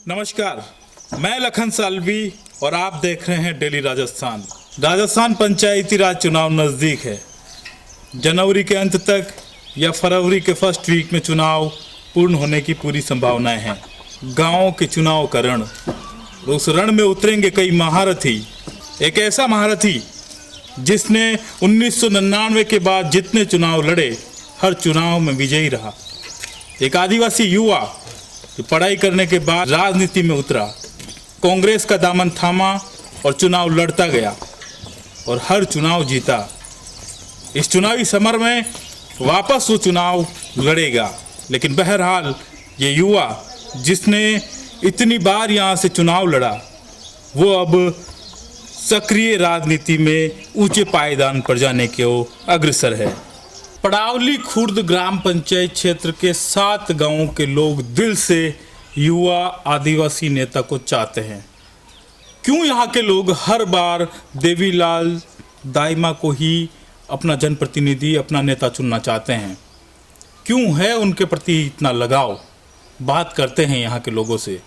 नमस्कार, मैं लखन सालवी और आप देख रहे हैं डेली राजस्थान। राजस्थान पंचायती राज चुनाव नज़दीक है। जनवरी के अंत तक या फरवरी के फर्स्ट वीक में चुनाव पूर्ण होने की पूरी संभावनाएं हैं। गाँव के चुनाव का रण, उस रण में उतरेंगे कई महारथी। एक ऐसा महारथी जिसने 1999 के बाद जितने चुनाव लड़े हर चुनाव में विजयी रहा। एक आदिवासी युवा जो पढ़ाई करने के बाद राजनीति में उतरा, कांग्रेस का दामन थामा और चुनाव लड़ता गया और हर चुनाव जीता। इस चुनावी समर में वापस वो चुनाव लड़ेगा। लेकिन बहरहाल ये युवा जिसने इतनी बार यहाँ से चुनाव लड़ा, वो अब सक्रिय राजनीति में ऊंचे पायदान पर जाने के वो अग्रसर है। पड़ावली खुर्द ग्राम पंचायत क्षेत्र के 7 गांवों के लोग दिल से युवा आदिवासी नेता को चाहते हैं। क्यों यहाँ के लोग हर बार देवीलाल दाइमा को ही अपना जनप्रतिनिधि, अपना नेता चुनना चाहते हैं? क्यों है उनके प्रति इतना लगाव? बात करते हैं यहाँ के लोगों से।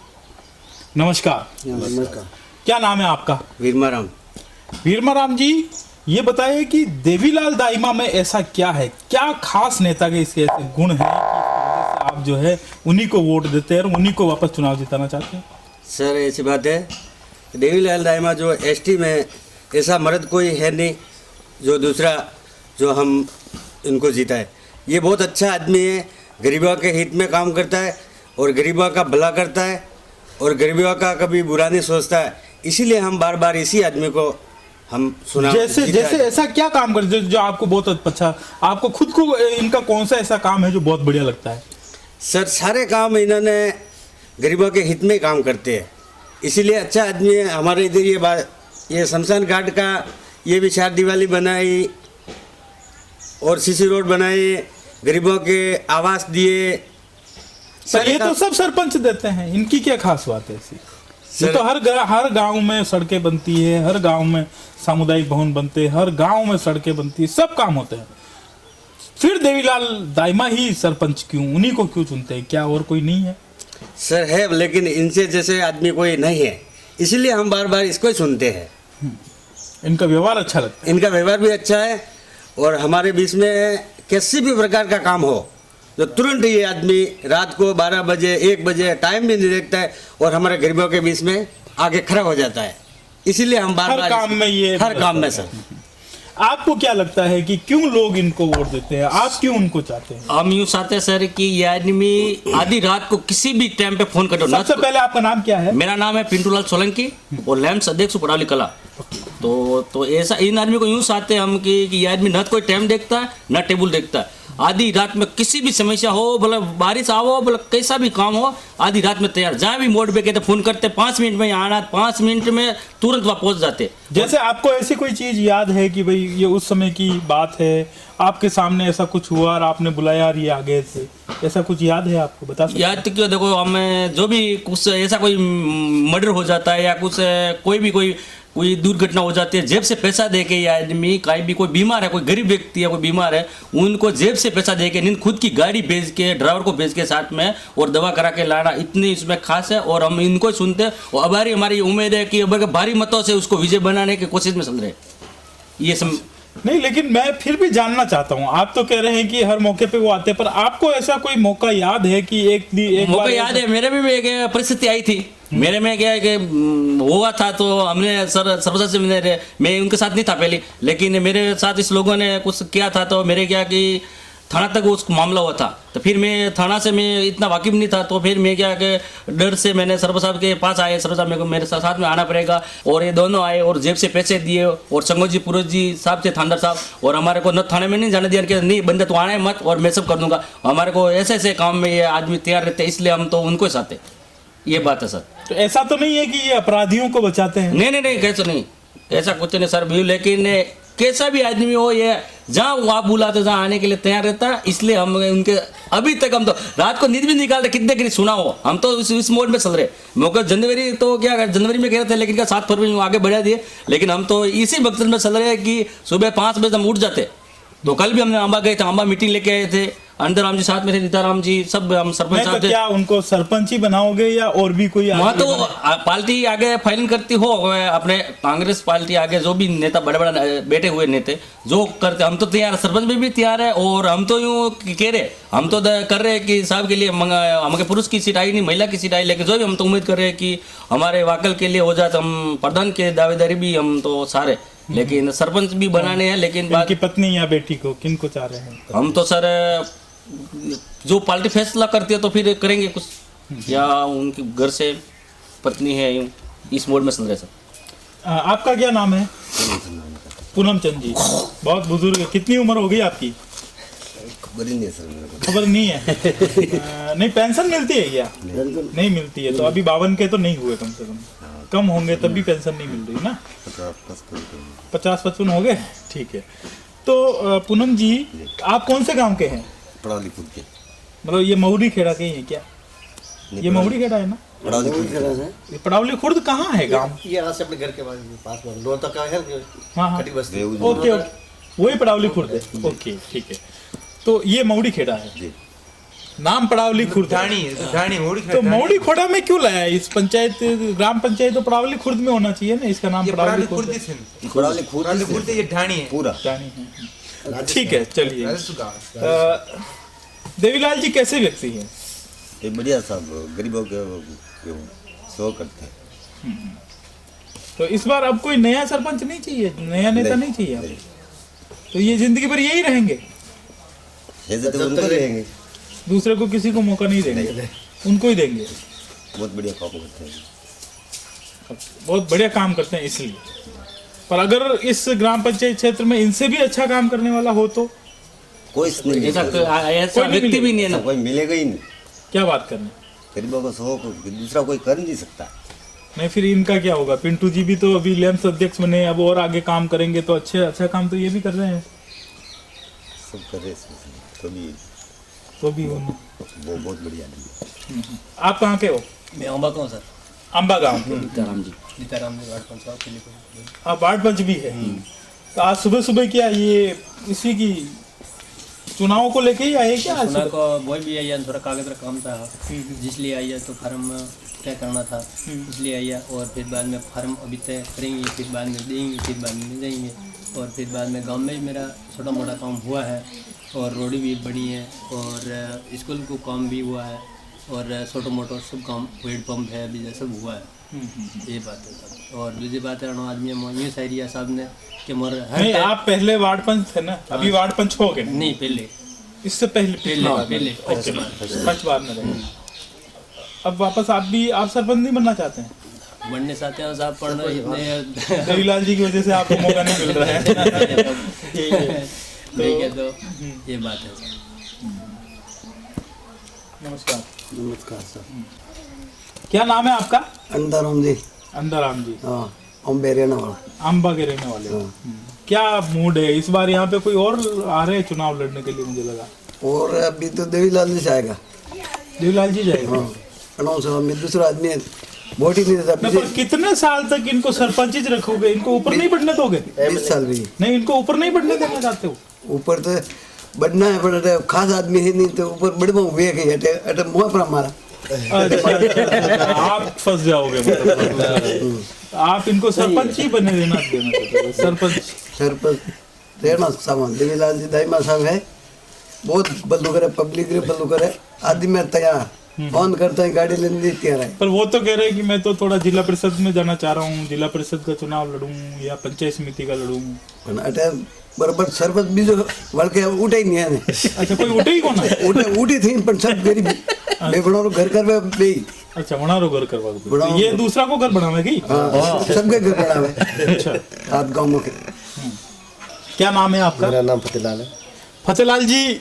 नमस्कार। नमस्कार। क्या नाम है आपका? वीरमाराम। वीरमाराम जी, ये बताइए कि देवीलाल दाइमा में ऐसा क्या है, क्या खास नेता के इसके ऐसे गुण हैं कि आप जो है उन्हीं को वोट देते हैं और उन्हीं को वापस चुनाव जिताना चाहते हैं? सर ऐसी बात है, देवीलाल दाइमा जो एसटी में ऐसा मर्द कोई है नहीं जो दूसरा जो हम इनको जीता है। ये बहुत अच्छा आदमी है, गरीबों के हित में काम करता है और गरीबों का भला करता है और गरीबों का कभी बुरा नहीं सोचता है। इसीलिए हम बार बार इसी आदमी को हम सुना। जैसे ऐसा क्या काम करते जो आपको बहुत अच्छा, आपको खुद को इनका कौन सा ऐसा काम है जो बहुत बढ़िया लगता है? सर सारे काम इन्होंने गरीबों के हित में काम करते हैं, इसीलिए अच्छा आदमी है। हमारे इधर ये शमशान घाट का ये भी 4 दिवाली बनाई और सीसी रोड बनाए, गरीबों के आवास दिए। सर ये तो सब सरपंच देते हैं, इनकी क्या खास बात है ऐसी? ये तो हर गांव में सड़कें बनती है, हर गांव में सामुदायिक भवन बनते हैं, हर गांव में सड़कें बनती है, सब काम होते हैं। फिर देवीलाल दाइमा ही सरपंच क्यों, उन्हीं को क्यों चुनते हैं? क्या और कोई नहीं है? सर है, लेकिन इनसे जैसे आदमी कोई नहीं है, इसलिए हम बार बार इसको ही सुनते हैं। इनका व्यवहार अच्छा लगता है। इनका व्यवहार भी अच्छा है और हमारे बीच में किसी भी प्रकार का काम हो तो तुरंत ये आदमी रात को 12 बजे 1 बजे टाइम भी नहीं देखता है और हमारे गरीबों के बीच में आगे खड़ा हो जाता है। इसीलिए हम बार बार हर काम में सर। आपको क्या लगता है कि क्यों लोग इनको वोट देते हैं? आप क्यों उनको चाहते हैं? हम यूँ चाहते हैं सर कि ये आदमी आधी रात को किसी भी टाइम पे फोन कर दो। सबसे पहले आपका नाम क्या है? मेरा नाम है पिंटूलाल सोलंकी और लैंड अध्यक्ष पड़ावली कला। तो ऐसा इन आदमी को यूँ चाहते हैं हम कि ये आदमी न कोई टाइम देखता है न टेबल देखता है। आधी रात में किसी भी समस्या हो, भले बारिश आओ, भले कैसा भी काम हो, आधी रात में तैयार। जहाँ भी मोड़ पे कहते फोन करते, 5 मिनट में आना, 5 मिनट में तुरंत वहाँ पहुँच जाते। जैसे आपको ऐसी कोई चीज़ याद है कि भाई ये उस समय की बात है, आपके सामने ऐसा कुछ हुआ और आपने बुलाया और ये आगे से, ऐसा कुछ याद है आपको? बता सकते? याद तो क्यों, देखो हमें जो भी कुछ ऐसा कोई मर्डर हो जाता है या कुछ कोई दुर्घटना हो जाती है, जेब से पैसा दे के या आदमी कहीं भी कोई बीमार है, कोई गरीब व्यक्ति है, कोई बीमार है, उनको जेब से पैसा दे के खुद की गाड़ी भेज के, ड्राइवर को भेज के साथ में और दवा करा के लाना, इतनी इसमें खास है। और हम इनको सुनते हैं और हमारी उम्मीद है कि भारी मतों से उसको विजय बनाने की कोशिश में चल रहे। ये सब नहीं, लेकिन मैं फिर भी जानना चाहता हूँ, आप तो कह रहे हैं कि हर मौके पे वो आते हैं, पर आपको ऐसा कोई मौका याद है कि एक मौका बार याद है, मेरे भी एक परिस्थिति आई थी। मेरे में क्या है कि हुआ था तो हमने सरपंच से मैं उनके साथ नहीं था पहले, लेकिन मेरे साथ इस लोगों ने कुछ किया था तो मेरे क्या कि थाना तक उस मामला हुआ था। तो फिर मैं थाना से मैं इतना वाकिफ नहीं था, तो फिर मैं क्या कि डर से मैंने सरपंच साहब के पास आए, सरपंच साहब मेरे साथ में आना पड़ेगा, और ये दोनों आए और जेब से पैसे दिए, और संगोज जी पुरोज जी साहब थे थानेदार साहब, और हमारे को न थाने में नहीं जाने दिया कि नहीं बंदे तो आना है मत और मैं सब कर दूंगा। हमारे को ऐसे ऐसे काम में ये आदमी तैयार रहते हैं, इसलिए हम तो उनको ही साथ है। ये बात है सर। तो ऐसा तो नहीं है कि ये अपराधियों को बचाते हैं? नहीं नहीं नहीं, कैसा नहीं, ऐसा कुछ नहीं सर भी, लेकिन कैसा भी आदमी हो, ये जहाँ वो आप बुलाते जहाँ आने के लिए तैयार रहता है, इसलिए हम उनके अभी तक हम तो रात को नींद भी निकालते, कितने की सुना हो, हम तो इस मोड में चल रहे। मौका जनवरी तो क्या जनवरी में कह रहे थे, लेकिन क्या 7 फरवरी में आगे बढ़ा दिए, लेकिन हम तो इसी मकसद में चल रहे हैं कि सुबह 5 बजे हम उठ जाते। तो कल भी हमने अम्बा गए थे, अम्बा मीटिंग लेके आए थे, अंदराम जी साथ में थे, सीताराम जी सब, हम सरपंच नहीं, साहब तो थे। क्या उनको सरपंच ही बनाओगे या और भी कोई वहाँ आदमी तो बना- पार्टी आगे फाइलिंग करती हो, अपने कांग्रेस पार्टी आगे जो भी नेता बड़े बड़े बैठे हुए नेता जो करते, हम तो तैयार, सरपंच में भी तैयार है, और हम तो यूँ कह रहे, हम तो कर रहे हैं कि साहब के लिए हमारे पुरुष की सीट आई नहीं, महिला की सीट आई, लेकिन जो भी हम तो उम्मीद कर रहे हैं कि हमारे वाकल के लिए हो जाए, तो हम प्रधान के दावेदारी भी हम तो सारे, लेकिन सरपंच भी बनाने हैं, लेकिन बात इनकी पत्नी या बेटी को किनको चाह रहे हैं? हम तो सर जो पार्टी फैसला करती है तो फिर करेंगे कुछ, या उनके घर से पत्नी है, यूं इस मोड में चल रहे सर। आपका क्या नाम है? पूनम चंद जी, बहुत बुजुर्ग है। कितनी उम्र हो गई आपकी? खबर ही नहीं है सर मेरे को। खबर नहीं है। नहीं, पेंशन मिलती है क्या? नहीं मिलती है, तो अभी 52 के तो नहीं हुए, कम से कम होंगे तब भी पेंशन नहीं मिल रही ना। 50-55 हो गए, ठीक है। तो पूनम जी, आप कौन से गांव के हैं? पड़ावली खुद के। मतलब ये महुरी खेड़ा के ही है क्या? ये महुरी खेड़ा है ना? पड़ावली खुद के। ये पड़ावली खुर्द कहाँ है गांव? ये यहाँ से अपने घर के पास में लोर तक का है, हाँ हाँ, कटी बस्ती। ओके, वही पड़ावली खुर्द है, ओके ठीक है। तो ये महुरी खेड़ा है, जी। नाम पड़ावली खुर्द है। तो महुरी खोड़ा में क्यों लाया? इस पंचायत, ग्राम पंचायत तो पड़ावली खुर्द में होना चाहिए ना, इसका नाम पड़ावली खुर्द है। पड़ावली खुद से ये ढाणी है पूरा। जानी है। ठीक है, चलिए। देवीलाल जी कैसे व्यक्ति हैं? ये बढ़िया साहब, गरीबों के सो करते हैं। तो इस बार अब कोई नया सरपंच नहीं चाहिए, नया नेता नहीं चाहिए अब? तो ये जिंदगी भर यही रहेंगे, ऐसे तो उनको रहेंगे। दूसरे को किसी को मौका नहीं देंगे, उनको ही देंगे। बहुत बढ़िया काम करते हैं। बहुत बढ़िया काम करते हैं इसलिए। पर अगर इस ग्राम पंचायत क्षेत्र में इनसे भी अच्छा काम करने वाला हो तो? कोई नहीं ऐसा मिलेगा। ऐसा व्यक्ति भी नहीं है ना। कोई मिलेगा ही नहीं। क्या बात करना, गरीबों को सो को दूसरा कोई कर नहीं सकता। नहीं फिर इनका क्या होगा? पिंटू जी भी तो अभी लैंस अध्यक्ष बने, अब और आगे काम करेंगे तो अच्छा काम तो ये भी कर रहे हैं। सब कर रहे तो भी वो बहुत बढ़िया आदमी है। आप कहाँ के हो? मैं अम्बा का हूँ सर। अम्बा गाँव। सीताराम जी, सीताराम ने वार्ड पंचायत के लिए आप वार्ड पंच भी है। तो आज सुबह सुबह क्या ये इसी की चुनाव को लेके ही आए क्या आज सुना सुबह? को बोई भी आई, थोड़ा कागज का काम था, जिसलिए आई है, तो फार्म तय करना था, इसलिए आई है। और फिर बाद में फार्म अभी तय करेंगे, फिर बाद में देंगे, फिर बाद में ले जाएंगे, और फिर बाद में गांव में भी मेरा छोटा मोटा काम हुआ है, और रोड भी बनी है, और स्कूल को काम भी हुआ है, और छोटा मोटा सब काम, हेड पंप है, अभी सब हुआ है। ये बात है सब। और दूसरी बात है, आदमी मोहम्मद साहरिया साहब ने कि मोर नहीं, आप पहले वार्ड पंच थे ना, अभी वार्ड पंच हो गए? नहीं, पहले इससे पहले पंच बार में रहे। अब वापस आप सरपंच नहीं बनना चाहते हैं? बनने चाहते हैं साहब, पढ़ना इतने देवीलाल जी की वजह से आपको मौका नहीं मिल रहा है। ठीक है, ठीक है, तो ये बात है सर। नमस्कार। नमस्कार सर। क्या नाम है आपका? अंधाराम जी। अंधाराम जी, हाँ, अम्बे रहने वाला। अम्बा के रहने वाले हो। क्या मूड है इस बार? यहाँ पे कोई और आ रहे हैं चुनाव लड़ने के लिए? मुझे लगा और अभी तो देवीलाल जी से आएगा। देवीलाल जी जाएगा। हाँ, अनाउंस में दूसरा आदमी वोट ही नहीं देता। नहीं, पर कितने साल तक इनको सरपंच ही रखोगे? इनको ऊपर नहीं बढ़ने दोगे? 20 साल भी नहीं, इनको ऊपर नहीं बढ़ने देना चाहते हो? ऊपर तो बढ़ना है, पर खास आदमी है नहीं, तो ऊपर बढ़वा हुए कि अटे मुँह पर हमारा। अच्छा, आप फंस जाओगे मतलब। आप इनको सरपंच ही बने देना चाहते हो? सरपंच। रहना सामान देवीलाल जी दाइमा साहब है, बहुत बल्लू करे, पब्लिक रे बल्लू करे, आदमी में तैयार फोन करते हैं, गाड़ी लेने दी तैयार है। पर वो तो कह रहे हैं कि मैं तो थोड़ा जिला परिषद में जाना चाह रहा हूँ, जिला परिषद का चुनाव लड़ूं या पंचायत समिति का लड़ूं। अटे बराबर सरपंच बीजो वड़के उठे ही नहीं है। अच्छा, कोई उठे ही कौन है? उठी थी पर सब गरीब मैं बनारो घर कर में बे। अच्छा, बनारो घर करवा दो। ये दूसरा को घर बनावे की? हाँ, सबके घर बनावे। अच्छा, सात गांवों के। क्या नाम है आपका? मेरा नाम फतेहलाल है। फतेहलाल जी,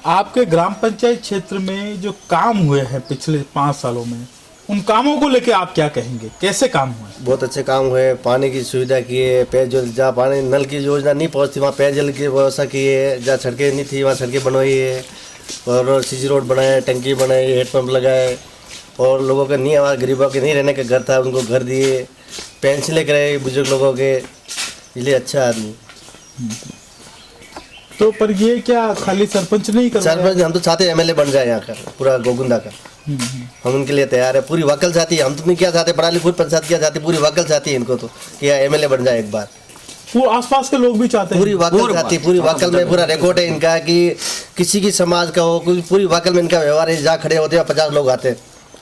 आपके ग्राम पंचायत क्षेत्र में जो काम हुए हैं पिछले 5 सालों में, उन कामों को लेके आप क्या कहेंगे? कैसे काम हुए? बहुत अच्छे काम हुए, पानी की सुविधा की है, पेयजल जहाँ पानी नल की योजना नहीं पहुँचती वहाँ पेयजल की व्यवस्था की है, जहाँ सड़कें नहीं थी वहाँ सड़कें बनवाई है, और सीसी रोड बनाए, टंकी बनाई, हेडपम्प लगाए, और लोगों के नहीं, हमारे गरीबों के नहीं रहने का घर था उनको घर दिए, पेंशन लेकर आए बुजुर्ग लोगों के, इसलिए अच्छा आदमी। तो पर ये क्या खाली सरपंच नहीं कर सरपंच हम तो चाहते एमएलए बन जाए यहाँ का पूरा गोगुंदा का, हम उनके लिए तैयार है। पूरी वकल चाहती है, हम तो नहीं क्या चाहते, पढ़ा लिखा खुद पंचायत क्या चाहती, पूरी वकल चाहती है इनको तो कि एमएलए बन जाए एक बार। वो आसपास के लोग भी चाहते हैं, पूरी वकल चाहती है, पूरी वकल में पूरा रिकॉर्ड है इनका कि किसी की समाज का हो, कोई पूरी वकल में इनका व्यवहार है, जहाँ खड़े होते हैं 50 लोग आते हैं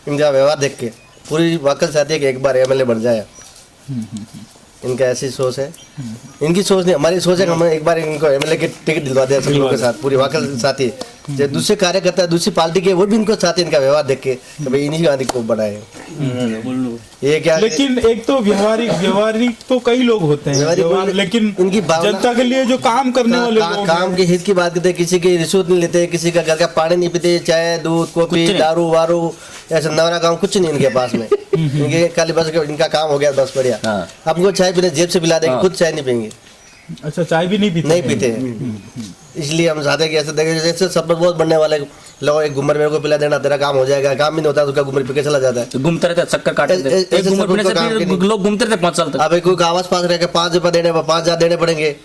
इनका व्यवहार देख के, पूरी वकल चाहती है कि एक बार एमएलए बन जाए। इनका ऐसी सोच है, इनकी सोच नहीं हमारी सोच है कि हम एक बार इनको एमएलए के टिकट दिलवा दें सब लोगों के साथ, पूरी वकल साथी जो दूसरे कार्यकर्ता है दूसरी पार्टी के वो भी इनको चाहते हैं इनका व्यवहार देख के कि भाई इन्हीं गांधी को बनाए। ये क्या, लेकिन एक तो व्यवहारिक तो कई लोग होते हैं लेकिन इनकी जनता के लिए जो काम करने वाले लोग काम के हित की बात करते हैं, किसी की रिश्वत नहीं लेते, किसी का घर का पानी नहीं पीते, चाय दूध कॉफी दारू वारू ऐसा नवरा काम कुछ नहीं इनके पास में। इनके खाली बस इनका काम हो गया बस बढ़िया। आपको चाय पीने जेब से पिला देंगे, खुद चाय नहीं पियेंगे। अच्छा, चाय भी नहीं पीते हैं। इसलिए हम चाहते हैं कि ऐसे देखें जैसे सब बहुत बनने वाले लोग, एक घूमर मेरे को पिला देना तेरा काम हो जाएगा, काम भी नहीं होता तो उसका घूमर पी के चला जाता है, घूमते रहते चक्कर काटते एक घूमर पीने से भी लोग घूमते रहते 5 साल तक। अब कोई आवास पास रह के 5 रुपये देने 5,000 देने पड़ेंगे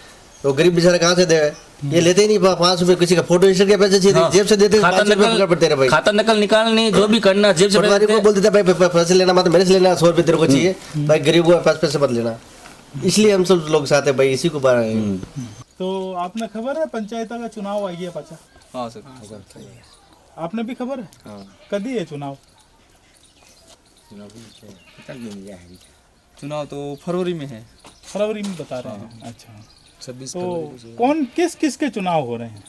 तो गरीब बेचारे कहाँ से दे, ये लेते ही नहीं 5 रुपए, किसी का फोटो स्टेट के पैसे चाहिए जेब से देते, खाता नकल निकालनी जो भी करना जेब से को बोल देते भाई पैसे लेना मत मेरे से लेना, 100 रुपये तेरे को चाहिए भाई, गरीब को 5 पैसे मत लेना। इसलिए हम सब लोग चाहते हैं भाई इसी को बढ़ाएं। तो आपने खबर है पंचायत का चुनाव आ गया पाचा? हाँ सर, आपने भी खबर है? कभी है चुनाव? चुनाव तो फरवरी में है। फरवरी में बता रहे हैं। अच्छा, 26 तो कौन किस के चुनाव हो रहे हैं?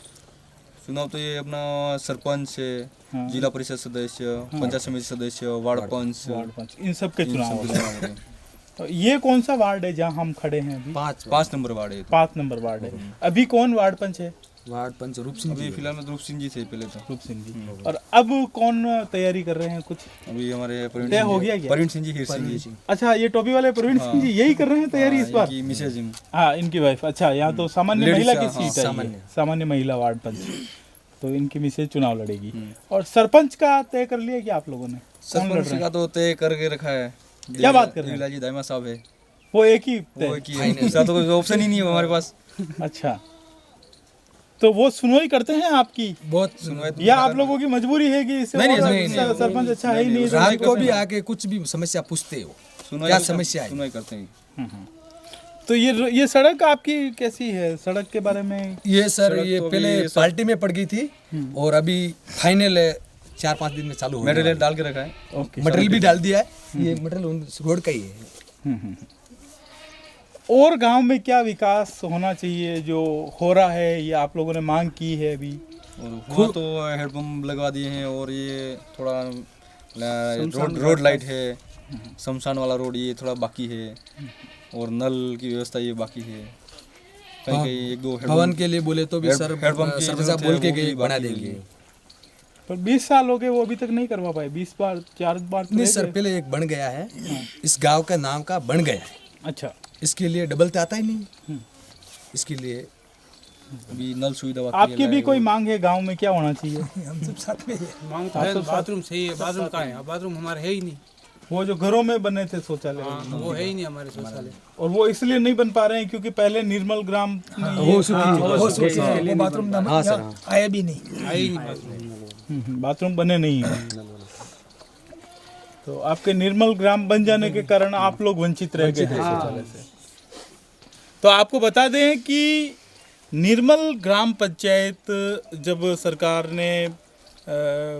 चुनाव तो ये अपना सरपंच है, जिला परिषद सदस्य, पंचायत समिति सदस्य, वार्ड पंच, इन सब के चुनाव हो रहे हैं। तो ये कौन सा वार्ड है जहाँ हम खड़े हैं अभी? 5 नंबर वार्ड है। 5 नंबर वार्ड है। अभी कौन वार्ड पंच है? वार्ड पंच रूप सिंह जी। फिलहाल में रूप सिंह जी थे पहले तो। रूप सिंह जी। और अब कौन तैयारी कर रहे हैं कुछ? अभी हमारे तय हो गया क्या? प्रवीण सिंह जी, हीर सिंह जी। अच्छा, ये टोपी वाले प्रवीण सिंह जी यही कर रहे हैं तैयारी इस बार? मिसेज जी। हाँ, इनकी वाइफ। अच्छा, यहाँ तो सामान्य महिला की सीट है, सामान्य महिला वार्ड पंच, तो इनकी मिसेज चुनाव लड़ेगी। और सरपंच का तय कर लिया क्या आप लोगों ने? सरपंच का तो तय करके रखा है। क्या बात कर रहे हैं? देवीलाल जी दाइमा साहब है, वो एक ही दूसरा तो कोई ऑप्शन ही नहीं है हमारे पास। अच्छा, तो वो सुनवाई करते हैं आपकी? बहुत सुनवाई। या आप लोगों की मजबूरी है कि इससे सरपंच अच्छा है ही नहीं? रात को भी आके कुछ भी समस्या पूछते हो, क्या समस्या है, सुनवाई करते हैं। तो ये सड़क आपकी कैसी है? सड़क के बारे में? ये सर ये पहले पार्टी में पड़ गई थी और अभी फाइनल 4-5 दिन में चालू हो मटेरियल डाल के रखा है। मटेरियल भी डाल दिया है, ये मटेरियल रोड का ही है। और गांव में क्या विकास होना चाहिए जो हो रहा है, ये आप लोगों ने मांग की है अभी? और तो हेडपम्प लगवा दिए हैं, और ये थोड़ा रोड लाइट है, शमशान वाला रोड ये थोड़ा बाकी है, और नल की व्यवस्था ये बाकी है। कहीं 1-2 भवन के लिए बोले तो भी सर सरपंच बोल के गए बना देंगे, पर 20 साल हो गए वो अभी तक नहीं करवा पाए। 20 बार 4 बार नहीं सर, पहले एक बन गया है, इस गांव का नाम का बन गया है। अच्छा, इसके लिए डबल तो आता ही नहीं, इसके लिए अभी नल सुविधा। आपकी भी कोई मांग है गांव में? क्या होना चाहिए? हम सब साथ में मांग तो है, बाथरूम चाहिए। बाथरूम कहाँ है? बाथरूम हमारे है ही नहीं। वो जो घरों में बने थे शौचालय, वो है ही नहीं हमारे शौचालय, और वो इसलिए नहीं बन पा रहे हैं क्योंकि पहले निर्मल ग्राम में वो बाथरूम आया भी नहीं, है ही नहीं बाथरूम बने नहीं है। तो आपके निर्मल ग्राम बन जाने के कारण आप लोग वंचित रह गए हैं शौचालय से। तो आपको बता दें कि निर्मल ग्राम पंचायत जब सरकार ने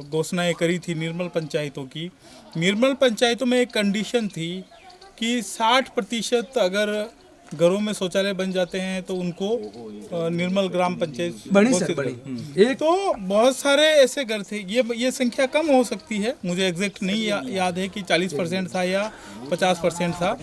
घोषणाएं करी थी निर्मल पंचायतों की, निर्मल पंचायतों में एक कंडीशन थी कि 60% अगर घरों में शौचालय बन जाते हैं तो उनको निर्मल ग्राम पंचायत बनी घोषित सर, बनी। कर- एक तो बहुत सारे ऐसे घर थे, ये संख्या कम हो सकती है, मुझे एग्जैक्ट नहीं याद है कि 40% था या 50% था,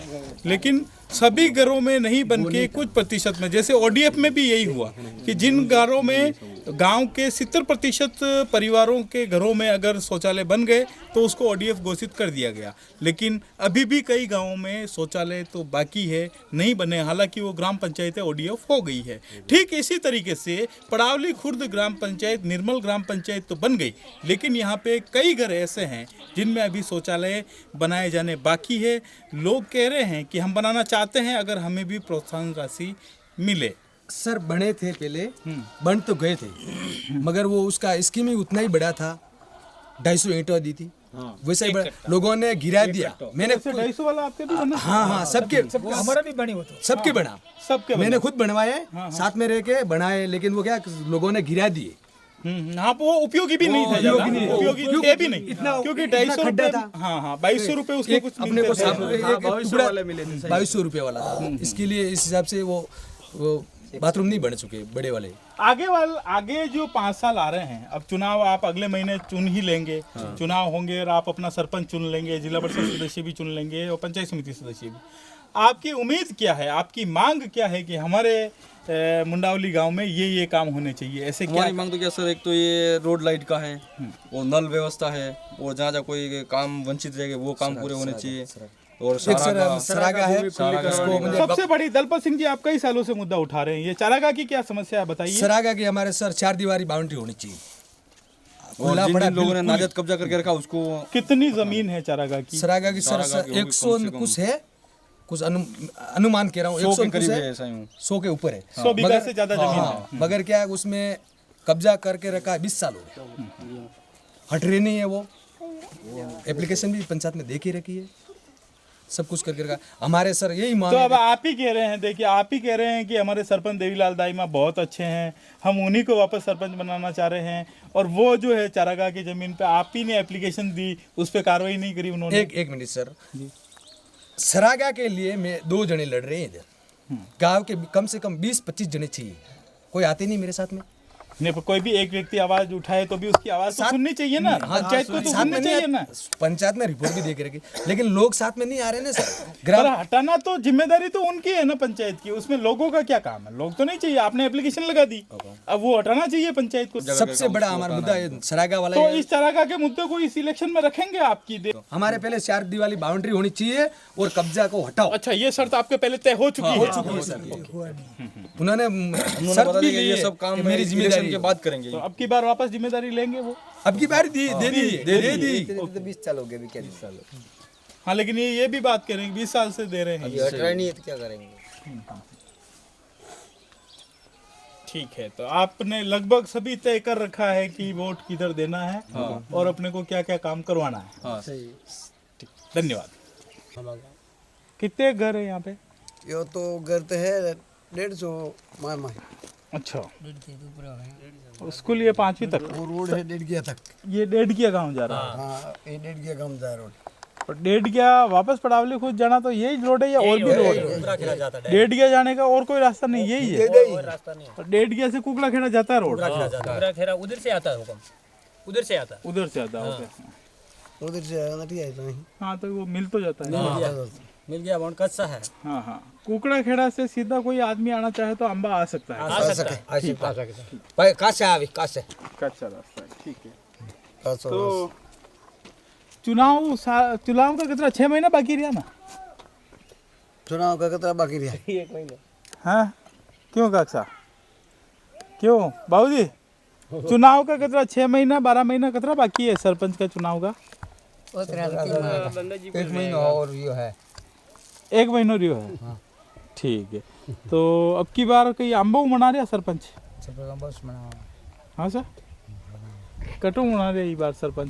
लेकिन सभी घरों में नहीं बन के कुछ प्रतिशत में, जैसे ओडीएफ में भी यही हुआ कि जिन घरों में गांव के 70% परिवारों के घरों में अगर शौचालय बन गए तो उसको ओडीएफ घोषित कर दिया गया। लेकिन अभी भी कई गांवों में शौचालय तो बाकी है, नहीं बने, हालांकि वो ग्राम पंचायतें ओडीएफ हो गई है। ठीक इसी तरीके से पड़ावली खुर्द ग्राम पंचायत निर्मल ग्राम पंचायत तो बन गई, लेकिन यहाँ पे कई घर ऐसे हैं जिनमें अभी शौचालय बनाए जाने बाकी है। लोग कह रहे हैं कि हम बनाना चाहते हैं अगर हमें भी प्रोत्साहन राशि मिले। सर बने थे पहले, बन तो गए थे, मगर वो उसका स्कीम ही उतना ही बड़ा था, 250 ईंटों दी थी, वैसे ही लोगों ने गिरा दिया। मैंने 250 वाला आपके भी बना? हाँ सबके हमारा भी बनी हो तो सबके बना, सबके बना। मैंने खुद बनवाए, साथ में रह के बनाए, लेकिन वो क्या लोगों ने गिरा दिए। हाँ, वो उपयोगी भी नहीं था, उपयोगी नहीं, उपयोगी थे भी नहीं, इतना- क्योंकि इतना 250 खड्डा रुपए, था। हाँ 2200 रुपए उसके एक कुछ अपने मिलते को थे। साफ एक टुकड़ा 2200 रुपये वाला था, इसके लिए इस हिसाब से वो बाथरूम नहीं बन चुके बड़े वाले। आगे जो 5 साल आ रहे हैं, अब चुनाव आप अगले महीने चुन ही लेंगे, चुनाव होंगे और आप अपना सरपंच चुन लेंगे, जिला परिषद सदस्य भी चुन लेंगे और पंचायत समिति सदस्य भी। आपकी उम्मीद क्या है, आपकी मांग क्या है कि हमारे मुंडावली गांव में ये काम होने चाहिए? ऐसे क्या हमारी मांग तो क्या सर, एक तो ये रोड लाइट का है और नल व्यवस्था है, और जहाँ जहाँ कोई काम वंचित रहेगा वो काम पूरे होने चाहिए। और एक सर सरागा है, उसको मुझे सबसे बड़ी दलपत सिंह जी, आप कई सालों से मुद्दा उठा रहे हैं, ये चारागाह की क्या समस्या है बताइए? सरागा की हमारे सर 4 दीवारी बाउंड्री होनी चाहिए। और खुला जिन पड़ा जिन लोगों ने बिल्कुल। नाजायज कब्जा करके रखा उसको कितनी जमीन है चारागाह की? सरागा की सर सरागा की होगी 100 कम से कम। कुछ है, कुछ अनुमान कह रहा हूँ, 100 100 के कुछ करीब है, है, ऐसा ही हूँ। 100 के ऊपर है। 100 बीघा से ज्यादा जमीन हाँ, मगर क्या है उसमें कब्जा करके रखा है 20 साल हो गए, हट रही नहीं है वो। एप्लीकेशन भी पंचायत में दे के रखी है, सब कुछ करके रखा। हमारे सर यही मांग तो है अब आप ही कह रहे हैं, देखिए आप ही कह रहे हैं कि हमारे सरपंच देवीलाल दाईमा बहुत अच्छे हैं, हम उन्हीं को वापस सरपंच बनाना चाह रहे हैं, और वो जो है चारागाह की जमीन पे आप ही ने एप्लीकेशन दी, उस पर कार्रवाई नहीं करी उन्होंने। एक मिनट सर, सरागा के लिए मैं 2 जने लड़ रहे हैं इधर, गांव के कम से कम 20-25 जने चाहिए, कोई आते नहीं मेरे साथ में। नहीं, पर कोई भी एक व्यक्ति आवाज उठाए तो भी उसकी आवाज तो सुननी चाहिए ना, पंचायत को तो साथ सुननी में चाहिए नहीं ना। पंचायत में रिपोर्ट भी दे के रखी, लेकिन लोग साथ में नहीं आ रहे ना सर। पर ग्राम हटाना तो जिम्मेदारी तो उनकी है ना पंचायत की, उसमें लोगों का क्या काम है? लोग तो नहीं चाहिए, आपने एप्लीकेशन लगा दी, अब वो हटाना चाहिए पंचायत को। सबसे बड़ा हमारा मुद्दा ये सरागा वाला तो ही है। इस चारागाह के मुद्दे को इस इलेक्शन में रखेंगे आपकी हमारे पहले 4 दीवारी बाउंड्री होनी चाहिए और कब्जा को हटाओ। अच्छा, ये शर्त आपके पहले तय हो चुकी है। उन्होंने उन्होंने शर्त बता भी दिया ली ये है सब काम कि मेरी मेरी जिम्मेदारी जिम्मेदारी के बाद करेंगे। तो अब की बार वापस जिम्मेदारी लेंगे वो? अब की बार दे दी। 20 साल हो गए, अभी क्या 20 साल हाँ, लेकिन ये भी बात करेंगे 20 साल से दे रहे हैं। हट रहा नहीं है तो क्या करेंगे? ठीक है, तो आपने लगभग सभी तय कर रखा है कि वोट किधर देना है और अपने को क्या क्या काम करवाना है। हाँ धन्यवाद। कितने घर है यहाँ पे? यो तो करते हैं 150 मामा है, अच्छा, स्कूल ये 5वीं तक, वो रोड है 1.5 तक। ये डेढ़गिया गांव जा रहा है। हाँ, ये 1.5 कम जा रोड। और डेढ़गिया वापस पड़ावली खुद जाना तो यही रोड है या और भी रोड है? डेढ़गिया जाने का और कोई रास्ता नहीं, यही है? और डेढ़गिया से कुकड़ा खेड़ा जाता है रोड? उधर से आता है हुक्म, उधर से आता है। उधर से आता है, ओके। उधर से नहीं है तो नहीं। हाँ, तो वो मिल तो जाता है। मिल गया बॉन्ड कच्चा है। हाँ हाँ, कुकड़ा खेड़ा से सीधा कोई आदमी आना चाहे तो अंबा आ सकता है। भाई कहाँ से आवे, कहाँ से? कच्चा रास्ता है, ठीक है। तो तो चुनाव का कितना 6 महीना बाकी रहा ना? चुनाव का कितना बाकी रहा? हाँ, क्यों काका, क्यों बाबूजी? चुनाव का कितना 6 महीना 12 महीना कितना बाकी है सरपंच का चुनाव का? 1 महीना और यो है। 1 महीना रियो है, ठीक है। तो अब की बार कहीं अम्बो मना रहा सरपंच? हाँ सर, कटो मना रहे इस बार सरपंच?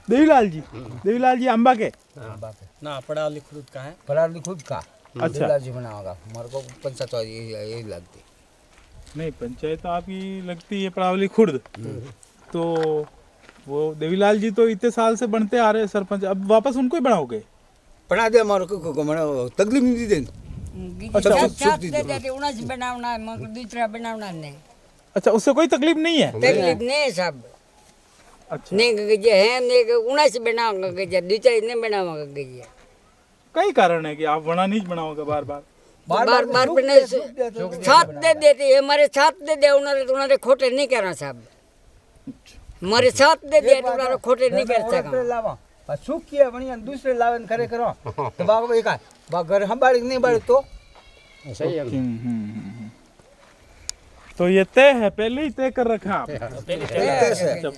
देवीलाल जी, देवीलाल जी अम्बा के ना पढ़ा लिख खुद का है, पढ़ा खुद का अच्छा जी बना होगा हमारे को पंचायत यही लगती नहीं, पंचायत तो आपकी लगती है पड़ावली खुर्द। तो वो देवीलाल जी तो इतने साल से बनते आ रहे हैं सरपंच, अब वापस उनको ही बनाओगे? बना दे हमारे को बना तकलीफ नहीं देनी बनावना है मगर दूसरा बनावना नहीं। अच्छा, उससे कोई तकलीफ नहीं है? तकलीफ नहीं सब अच्छा, नहीं जे है नहीं उना से बनाऊंगा जे दूसरा नहीं बनाऊंगा जे कई कारण है कि आप बना नहीं बनाओगे बार बार? बार बार बने साथ दे देते हमारे साथ दे दे उन्होंने खोटे नहीं करना साहब, हमारे साथ दे दे उन्होंने खोटे नहीं कर सका। सुख किया बढ़िया दूसरे लावन करे करो तो बाग एक बाग घर हम बाड़ी नहीं बाड़ी तो सही है। तो ये तय है, पहले ही तय कर रखा आप? अच्छा,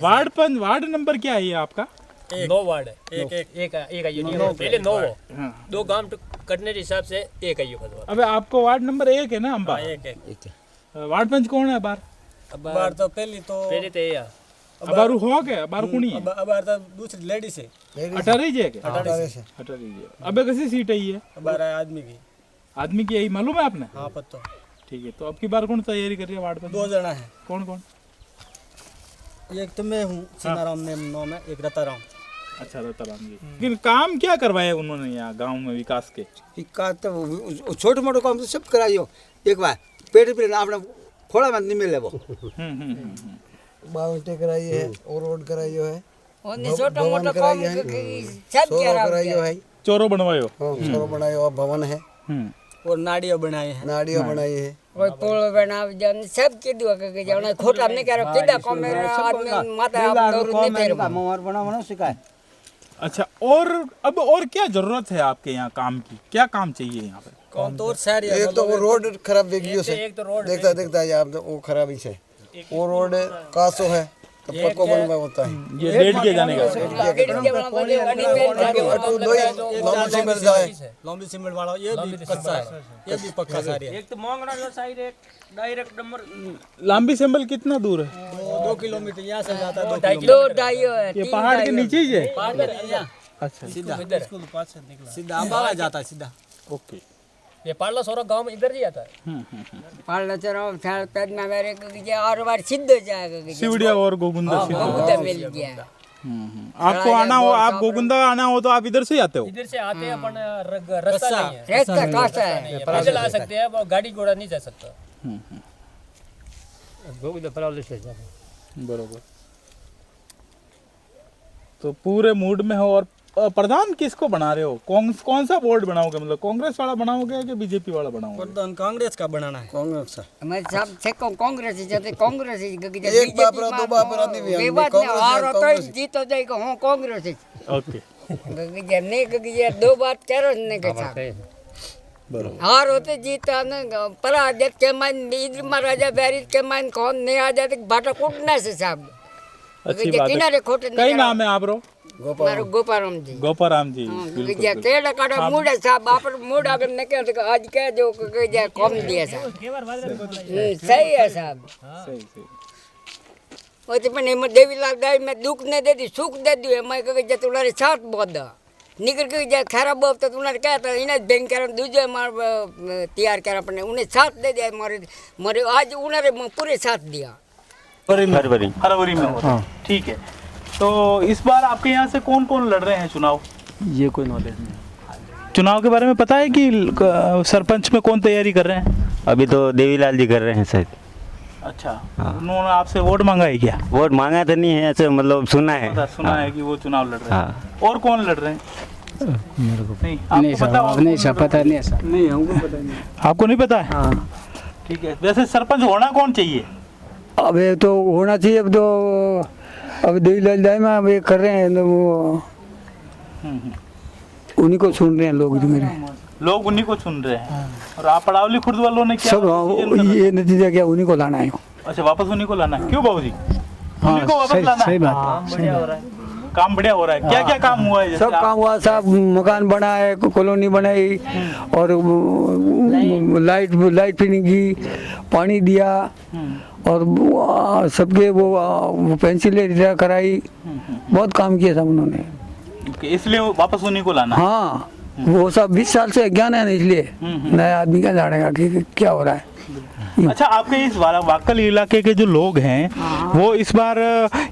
वार्ड नंबर क्या है ये आपका? 9 वार्ड है, एक यूनियन पहले 9 हाँ। 2 गांव कटने के हिसाब से एक है ये। अबे आपको वार्ड नंबर 1 है ना अम्बा? एक वार्ड पंच कौन है बार? बार तो पहले तो ये अबारू हो गया, अबारू कुणी है? अब तो दूसरी लेडीज है 18 जे के 18 जे। अबे कैसी सीट है ये? बार आदमी की यही मालूम है आपने? हाँ पता। ठीक है, तो अब की बार कौन तैयारी कर रही है वार्ड पंच? 2 जना है। कौन कौन? एक तो मैं हूँ सीनाराम नाम है, एक रताराम। अच्छा, रताराम जी। लेकिन काम क्या करवाया उन्होंने यहाँ गांव में विकास के? तो छोटे मोटे काम तो सब कराइयो एक बार पेट पे अपना थोड़ा मत नहीं मिले वो बावटे कराई है और रोड कराइयो है ओने छोटा मोटा काम सब कराइयो है चोरो बनवायो। हाँ चोरो बनायो और भवन है और नाड़ियाँ बनाई है, नाड़ियाँ बनाई है कोई पुल बनाव जन सब के दुआ के जाना खोटा नहीं करो किदा कम मेरा आदमी माता आप दौर नहीं तेरे मोहर बना सिखाए। अच्छा, और क्या जरूरत है आपके यहाँ काम की? क्या काम चाहिए यहाँ पे? कौन तो शहर है। एक तो वो रोड खराब देखियो से एक तो रोड देखता है आप तो वो खराब ही से वो रोड कासो है तो पक्को बनवा होता है ये लेट के जाने का? लंबी सीमेंट वाला ये भी कच्चा है, ये भी पक्का सारी है। एक तो मोंगरा लो साइड एक डायरेक्ट नंबर लंबी सिंबल कितना दूर है? 2 किलोमीटर यहाँ से जाता है, 2 ढाई है। ये पहाड़ के नीचे ही है? अच्छा, सीधा सीधा अम्बाला जाता है सीधा। ओके, ये पार्ला सोरा गांव में इधर ही आता है। पाला चरो साल पैद में मेरे को जे और बार सिद्ध जाएगा सिवड़िया और गोगुंदा मिल गया। आपको आना हो, आप गोगुंदा आना हो तो आप इधर से आते हो? इधर से आते हैं अपन, रास्ता नहीं है, रास्ता कासा है, पैदल आ सकते हैं, वो गाड़ी घोड़ा नहीं जा सकता। बरोबर। तो पूरे मूड में हो। और प्रधान किसको बना रहे हो? कौन सा बोर्ड बनाओगे? मतलब कांग्रेस वाला बनाओगे कि बीजेपी वाला बनाओगे? प्रधान कांग्रेस का बनाना है। कांग्रेस का मैं सब से कांग्रेस जाते कांग्रेस एक बापरा दो बापरा नहीं भी विवाद में हार तो जीतो जाएगा हूं कांग्रेस। ओके, नहीं ये 2 बात करो ने के साथ हार होते जीता न पराजय के मन इधर महाराजा बैरित के मन कौन नहीं आ जाते बाटा कूटना से साहब। अच्छी बात है। कई नाम है आप रो? गोपाराम जी। गोपाराम जी, जे केड़ा काड़ा मूड साहब आप मूड अगर न के तो आज के जो जे कम दिया साहब सही है साहब। सही सही। वो तो पण में देवीलाल दाई में दुख न दे दी सुख दे दी मैं कहे जे तुम्हारे साथ बोद निकल के जे खराब हो तो तुम्हारे कहता इने बैंक कर दूजे मार तैयार कर अपने उन्हें साथ दे दिया मारे आज उन्होंने पूरे साथ दिया फरवरी में होता। ठीक है, तो इस बार आपके यहाँ से कौन कौन लड़ रहे हैं चुनाव? ये कोई नॉलेज नहीं। चुनाव के बारे में पता है कि सरपंच में कौन तैयारी कर रहे हैं? अभी तो देवीलाल जी कर रहे हैं शायद। अच्छा, उन्होंने आपसे वोट मांगा है क्या? वोट मांगा तो नहीं है, ऐसे मतलब सुना है। सुना है कि वो चुनाव लड़ रहे हैं। और कौन लड़ रहे हैं? मेरे को नहीं, आपको पता? नहीं सर, पता नहीं सर। नहीं हमको पता नहीं। आपको नहीं पता है? हाँ। ठीक है, वैसे सरपंच होना कौन चाहिए? अब ये तो होना चाहिए। अब तो अब देवीलाल दाई में अब ये कर रहे हैं तो वो उन्हीं को सुन रहे हैं लोग। मेरे लोग उन्हीं को सुन रहे हैं। और आप पड़ावली खुर्द वालों ने क्या सब ये नतीजा क्या उन्हीं को लाना है। अच्छा, वापस उन्हीं को लाना है? क्यों बाबूजी? उन्हीं को वापस लाना है? सही बात। बढ़िया हो रहा है, काम बढ़िया हो रहा है। क्या क्या काम हुआ है? सब काम हुआ, सब मकान बना है, कॉलोनी बनाई और लाइट फिटिंग की, पानी दिया और सबके वो पेंसिलें कराई। बहुत काम किया सब उन्होंने, इसलिए वापस उन्हीं को लाना। हाँ वो सब 20 साल से अज्ञान है, इसलिए नया आदमी क्या जानेगा कि क्या हो रहा है। अच्छा, आपके इस वाकल इलाके के जो लोग हैं वो इस बार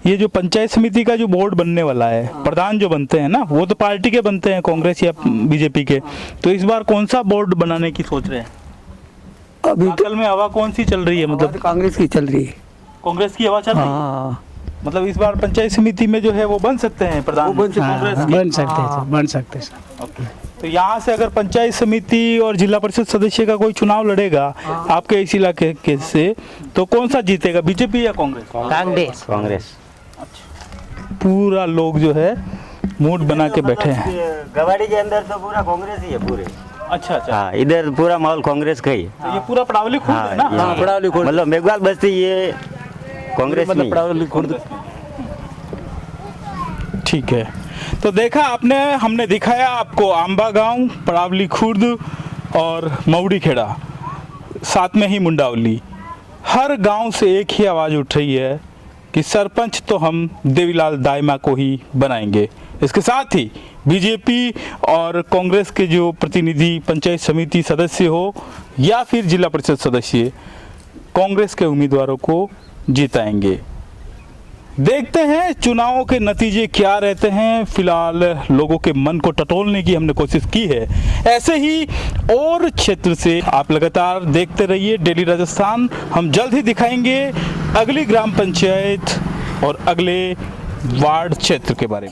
ये जो पंचायत समिति का जो बोर्ड बनने वाला है, प्रधान जो बनते हैं ना, वो तो पार्टी के बनते हैं, कांग्रेस या बीजेपी के, तो इस बार कौन सा बोर्ड बनाने की सोच रहे हैं? अभी वाकल में हवा कौन सी चल रही है? मतलब कांग्रेस की चल रही है। कांग्रेस की हवा चल रही है। मतलब इस बार पंचायत समिति में जो है वो बन सकते हैं प्रधान? बन सकते हैं। तो यहाँ से अगर पंचायत समिति और जिला परिषद सदस्य का कोई चुनाव लड़ेगा आपके इस इलाके के से, तो कौन सा जीतेगा, बीजेपी या कांग्रेस? कांग्रेस। कांग्रेस। पूरा लोग जो है मूड बना के बैठे हैं। गवाड़ी के अंदर तो पूरा कांग्रेस ही है पूरे। अच्छा। हाँ, इधर पूरा माहौल कांग्रेस का ही है। तो ये पूरा पड़ावली खुर्द है ना? हाँ, पड़ावली खुर्द, मतलब मेघवाल बस्ती ये कांग्रेस में, पड़ावली खुर्द। ठीक है, तो देखा आपने, हमने दिखाया आपको आंबा गांव, पड़ावली खुर्द और मऊड़ी खेड़ा, साथ में ही मुंडावली। हर गांव से एक ही आवाज़ उठ रही है कि सरपंच तो हम देवीलाल दाइमा को ही बनाएंगे। इसके साथ ही बीजेपी और कांग्रेस के जो प्रतिनिधि पंचायत समिति सदस्य हो या फिर जिला परिषद सदस्य, कांग्रेस के उम्मीदवारों को जिताएंगे। देखते हैं चुनावों के नतीजे क्या रहते हैं। फिलहाल लोगों के मन को टटोलने की हमने कोशिश की है। ऐसे ही और क्षेत्र से आप लगातार देखते रहिए डेली राजस्थान। हम जल्द ही दिखाएंगे अगली ग्राम पंचायत और अगले वार्ड क्षेत्र के बारे में।